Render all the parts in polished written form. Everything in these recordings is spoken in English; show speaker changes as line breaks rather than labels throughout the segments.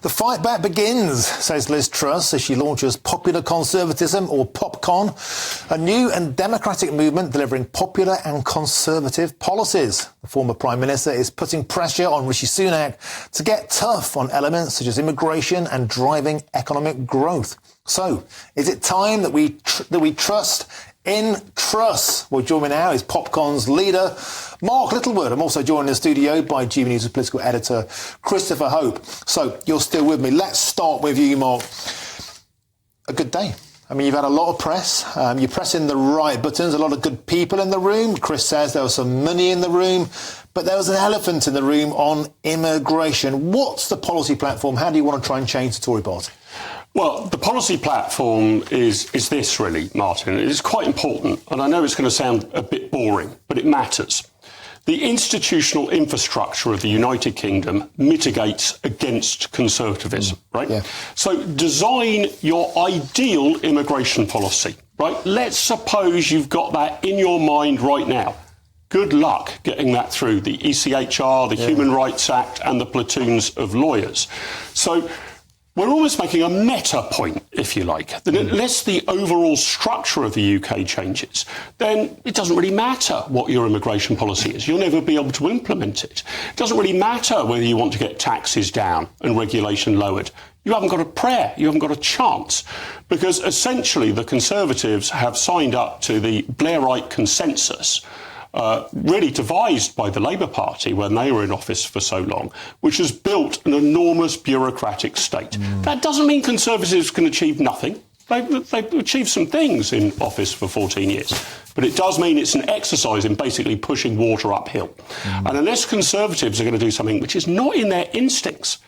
The fight back begins, says Liz Truss, as she launches Popular Conservatism, or PopCon, a new and democratic movement delivering popular and conservative policies. The former Prime Minister is putting pressure on Rishi Sunak to get tough on elements such as immigration and driving economic growth. So, is it time that we trust in Truss? Well, joining me now is PopCon's leader, Mark Littlewood. I'm also joined in the studio by GBNews' political editor, Christopher Hope. So, you're still with me. Let's start with you, Mark. A good day. I mean, you've had a lot of press. You're pressing the right buttons. A lot of good people in the room. Chris says there was some money in the room, but there was an elephant in the room on immigration. What's the policy platform? How do you want to try and change the Tory party?
Well, the policy platform is this, really, Martin. It's quite important, and I know it's going to sound a bit boring, but it matters. The institutional infrastructure of the United Kingdom mitigates against conservatism, right? Yeah. So design your ideal immigration policy, right? Let's suppose you've got that in your mind right now. Good luck getting that through the ECHR, the Human Rights Act, and the platoons of lawyers. So we're almost making a meta point, if you like, that unless the overall structure of the UK changes, then it doesn't really matter what your immigration policy is. You'll never be able to implement it. It doesn't really matter whether you want to get taxes down and regulation lowered. You haven't got a prayer. You haven't got a chance. Because essentially the Conservatives have signed up to the Blairite consensus, really devised by the Labour Party when they were in office for so long, which has built an enormous bureaucratic state. That doesn't mean Conservatives can achieve nothing. They've achieved some things in office for 14 years. But it does mean it's an exercise in basically pushing water uphill. And unless Conservatives are going to do something which is not in their instincts,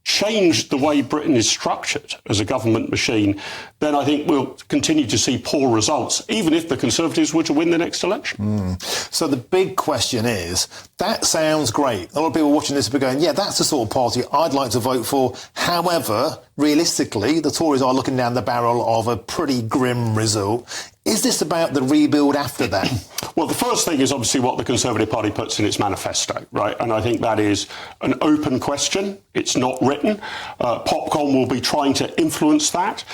change the way Britain is structured as a government machine, then I think we'll continue to see poor results, even if the Conservatives were to win the next election.
So the big question is, that sounds great. A lot of people watching this will be going, yeah, that's the sort of party I'd like to vote for. However, realistically, the Tories are looking down the barrel of a pretty grim result. Is this about the rebuild after that?
Well, the first thing is obviously what the Conservative Party puts in its manifesto, right? And I think that is an open question. It's not written. PopCon will be trying to influence that.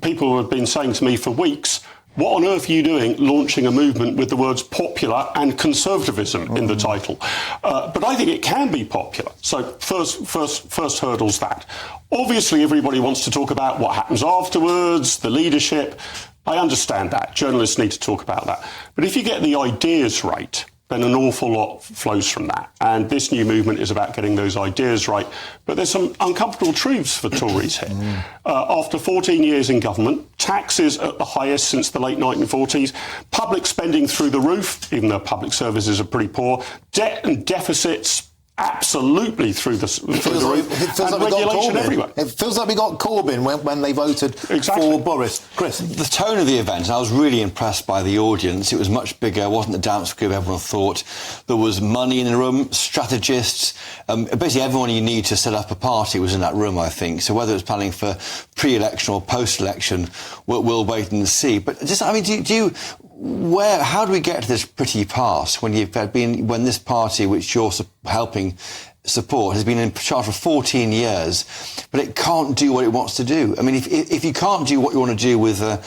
People have been saying to me for weeks, what on earth are you doing launching a movement with the words popular and conservatism in the title? But I think it can be popular. So first hurdle's that. Obviously, everybody wants to talk about what happens afterwards, the leadership. I understand that. Journalists need to talk about that. But if you get the ideas right, then an awful lot flows from that. And this new movement is about getting those ideas right. But there's some uncomfortable truths for Tories here. After 14 years in government, taxes at the highest since the late 1940s, public spending through the roof, even though public services are pretty poor, debt and deficits absolutely through the roof, and regulation everywhere.
It feels like we got Corbyn when they voted for Boris. Chris?
The tone of the event, I was really impressed by the audience. It was much bigger. It wasn't the dance group everyone thought. There was money in the room, strategists. Basically everyone you need to set up a party was in that room, I think. So whether it's planning for pre-election or post-election, we'll wait and see. But just, I mean, how do we get to this pretty pass when this party, which you're helping support, has been in charge for 14 years, but it can't do what it wants to do? I mean, if you can't do what you want to do with an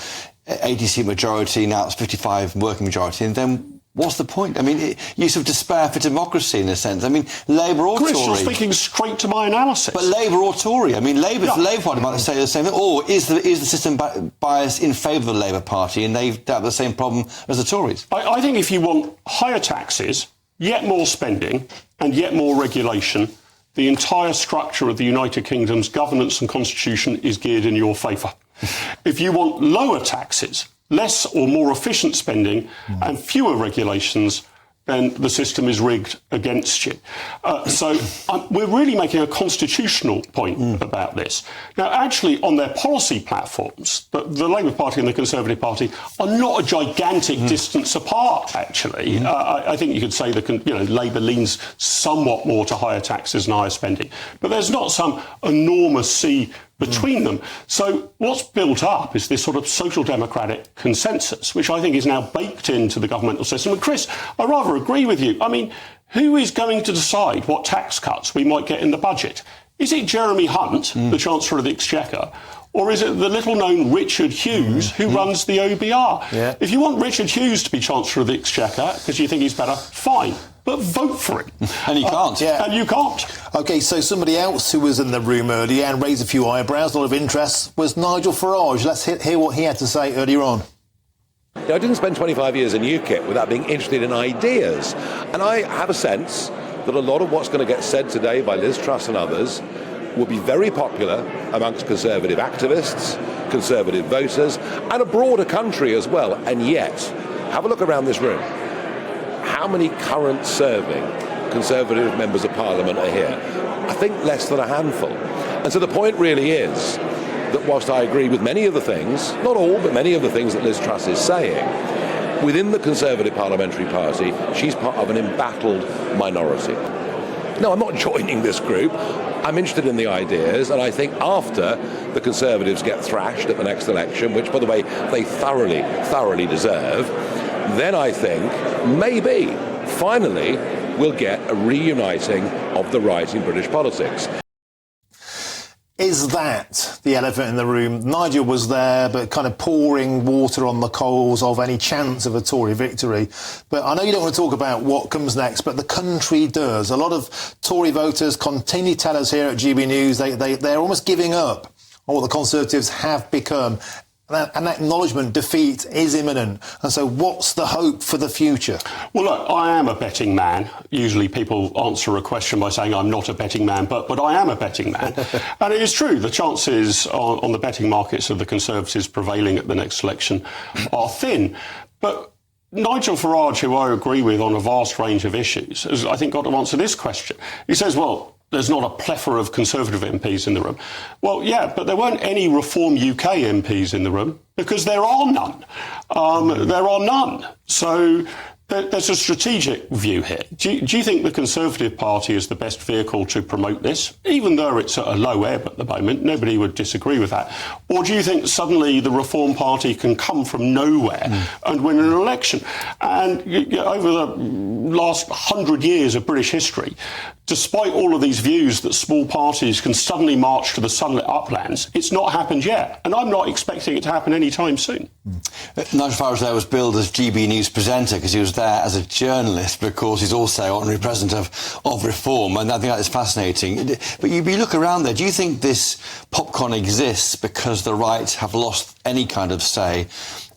80-seat majority, now it's 55 working majority, and then what's the point? I mean, you sort of despair for democracy in a sense. I mean, Labour or
Chris,
Tory.
you're speaking straight to my analysis.
But Labour or Tory. I mean, Labour Party might say the same thing. Or is the system biased in favour of the Labour Party and they have the same problem as the Tories?
I think if you want higher taxes, yet more spending and yet more regulation, the entire structure of the United Kingdom's governance and constitution is geared in your favour. If you want lower taxes, less or more efficient spending and fewer regulations, then the system is rigged against you. So we're really making a constitutional point about this. Now, actually, on their policy platforms, the Labour Party and the Conservative Party are not a gigantic distance apart, actually. I think you could say that Labour leans somewhat more to higher taxes and higher spending. But there's not some enormous sea between them. So what's built up is this sort of social democratic consensus, which I think is now baked into the governmental system. And Chris, I rather agree with you. I mean, who is going to decide what tax cuts we might get in the budget? Is it Jeremy Hunt, the Chancellor of the Exchequer, or is it the little-known Richard Hughes who runs the OBR?
Yeah.
If you want Richard Hughes to be Chancellor of the Exchequer because you think he's better, fine, but vote for him.
And you can't.
Yeah.
And you can't.
OK, so somebody else who was in the room earlier and raised a few eyebrows, a lot of interest, was Nigel Farage. Let's hear what he had to say earlier on.
I didn't spend 25 years in UKIP without being interested in ideas. And I have a sense that a lot of what's going to get said today by Liz Truss and others will be very popular amongst Conservative activists, Conservative voters, and a broader country as well. And yet, have a look around this room. How many current serving Conservative members of Parliament are here? I think less than a handful. And so the point really is that whilst I agree with many of the things, not all, but many of the things that Liz Truss is saying, within the Conservative Parliamentary Party, she's part of an embattled minority. No, I'm not joining this group. I'm interested in the ideas, and I think after the Conservatives get thrashed at the next election, which, by the way, they thoroughly deserve, then I think maybe, finally, we'll get a reuniting of the right in British politics.
Is that the elephant in the room? Nigel was there, but kind of pouring water on the coals of any chance of a Tory victory. But I know you don't want to talk about what comes next, but the country does. A lot of Tory voters continue to tell us here at GB News they're almost giving up on what the Conservatives have become. And that acknowledgement defeat is imminent. And so what's the hope for the future?
Well, look, I am a betting man. Usually people answer a question by saying I'm not a betting man, but I am a betting man. And it is true, the chances on the betting markets of the Conservatives prevailing at the next election are thin. But Nigel Farage, who I agree with on a vast range of issues, has, I think, got to answer this question. He says, well, there's not a plethora of Conservative MPs in the room. Well, yeah, but there weren't any Reform UK MPs in the room because there are none. There are none. So there's a strategic view here. Do you think the Conservative Party is the best vehicle to promote this? Even though it's at a low ebb at the moment, nobody would disagree with that. Or do you think suddenly the Reform Party can come from nowhere and win an election? And over the last 100 years of British history, despite all of these views that small parties can suddenly march to the sunlit uplands, it's not happened yet. And I'm not expecting it to happen anytime soon.
Nigel Farage there was billed as GB News presenter because he was there as a journalist, but of course he's also honorary president of Reform, and I think that is fascinating. But you look around there, do you think this PopCon exists because the right have lost any kind of say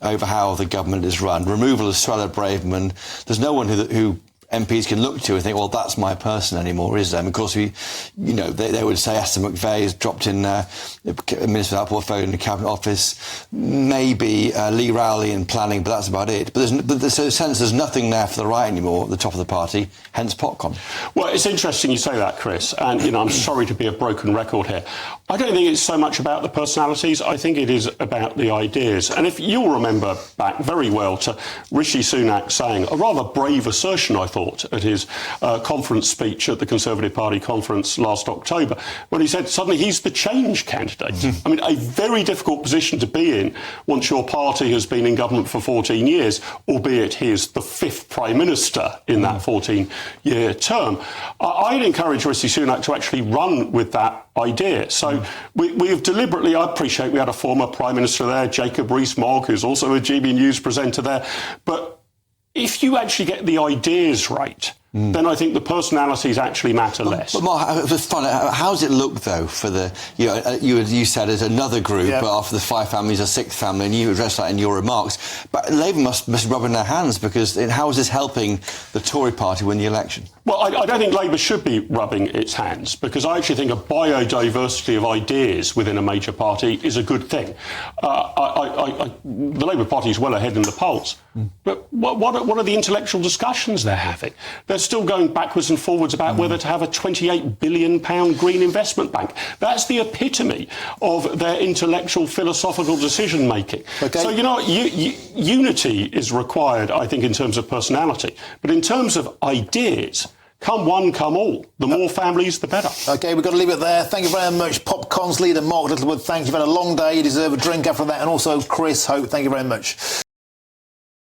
over how the government is run? Removal of Suella Braverman, there's no one who MPs can look to and think, well, that's my person anymore, is there? And of course, they would say Esther McVeigh has dropped in Minister without portfolio in the Cabinet Office, maybe Lee Rowley in planning, but that's about it. But there's a sense there's nothing there for the right anymore at the top of the party, hence PopCon.
Well, it's interesting you say that, Chris, and, I'm sorry to be a broken record here. I don't think it's so much about the personalities, I think it is about the ideas. And if you'll remember back very well to Rishi Sunak saying a rather brave assertion, I thought, at his conference speech at the Conservative Party conference last October, when he said suddenly he's the change candidate. I mean, a very difficult position to be in once your party has been in government for 14 years, albeit he is the fifth Prime Minister in that 14-year term. I'd encourage Rishi Sunak to actually run with that idea. So we have deliberately, I appreciate we had a former Prime Minister there, Jacob Rees-Mogg, who's also a GB News presenter there, but if you actually get the ideas right, then I think the personalities actually matter less.
But Mark, it was fun. How does it look, though, for the... You said it's another group, but after the five families, a sixth family, and you addressed that in your remarks. But Labour must be rubbing their hands, because how is this helping the Tory party win the election? Well,
I don't think Labour should be rubbing its hands, because I actually think a biodiversity of ideas within a major party is a good thing. The Labour Party is well ahead in the polls. But what are the intellectual discussions they're having? They're still going backwards and forwards about whether to have a £28 billion green investment bank. That's the epitome of their intellectual, philosophical decision-making. Okay. So, unity is required, I think, in terms of personality. But in terms of ideas, come one, come all. The more families, the better. OK, we've got to leave it there. Thank you very much, PopCon's leader, Mark Littlewood. Thank you. You've had a long day. You deserve a drink after that. And also, Chris Hope, thank you very much.